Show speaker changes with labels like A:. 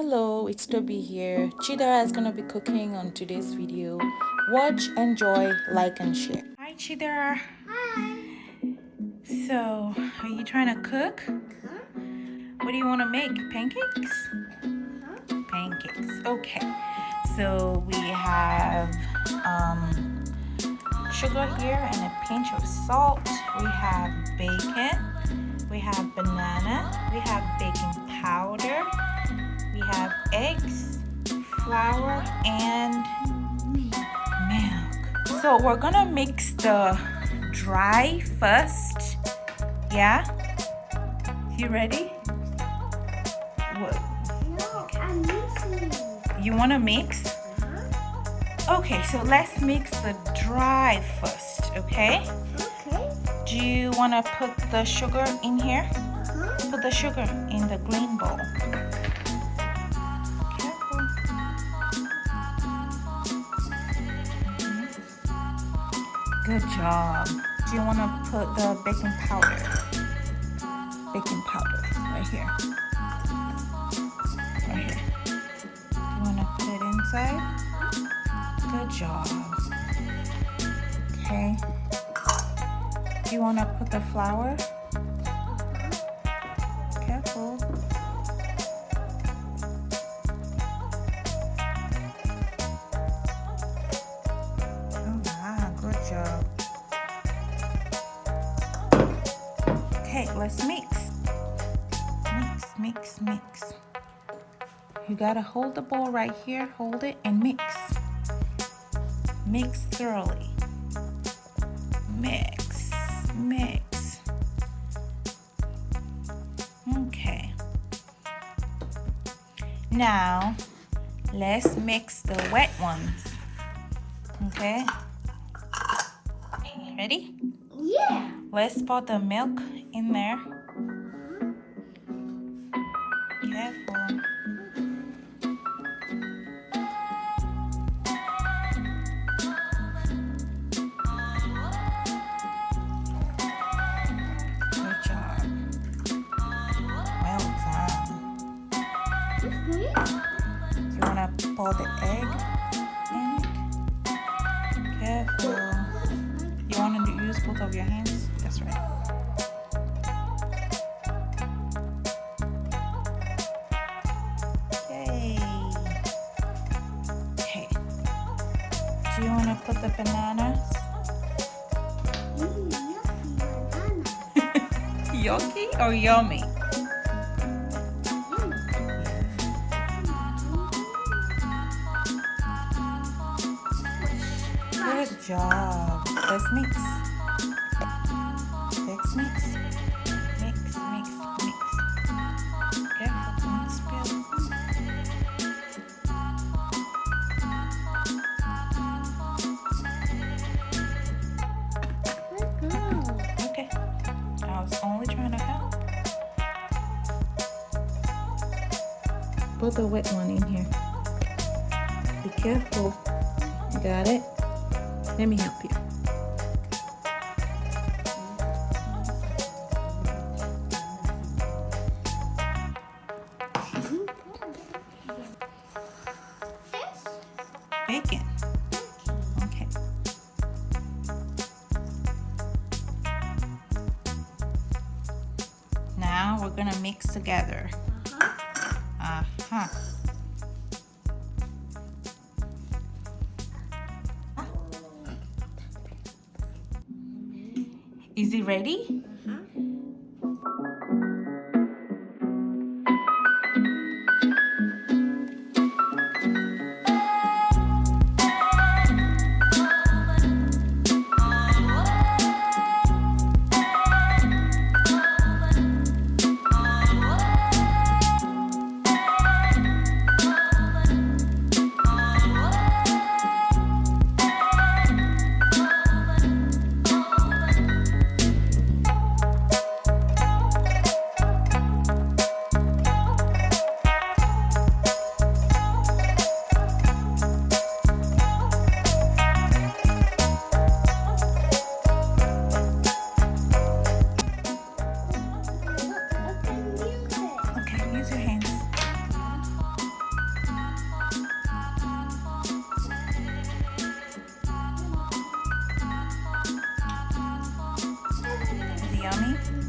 A: Hello, it's Toby here. Chidera is gonna be cooking on today's video. Watch, enjoy, like, and share. Hi, Chidera.
B: Hi.
A: So, are you trying to cook?
B: Huh?
A: What do you want to make? Pancakes?
B: Huh?
A: Pancakes. Okay. So we have sugar here and a pinch of salt. We have bacon. We have banana. We have baking powder. We have eggs, flour, and milk. So we're gonna mix the dry first. Yeah? You ready? What?
B: No, I'm mixing.
A: You wanna mix? Okay, so let's mix the dry first, okay?
B: Okay.
A: Do you wanna put the sugar in here? Put the sugar in the green bowl. Good job. Do you want to put the baking powder? Baking powder right here. Right here. Do you want to put it inside? Good job. Okay. Do you want to put the flour? Careful. Good job. Okay, let's mix. Mix. You gotta hold the bowl right here, hold it and mix. Mix thoroughly. Mix. Okay. Now, let's mix the wet ones. Okay? Ready?
B: Yeah.
A: Let's pour the milk in there. Careful. Good job. Well done. You want to pour the egg in it? Careful. You want to use both of your hands? That's right. Yay. Okay. Do you want to put the bananas? Yucky or yummy? Good job. Let's mix. Let's mix. Mix. Careful, don't spill. Okay. I was only trying to help. Put the wet one in here. Be careful. You got it? Let me help you. Bacon. Okay. Now we're gonna mix together. Is it ready? yummy?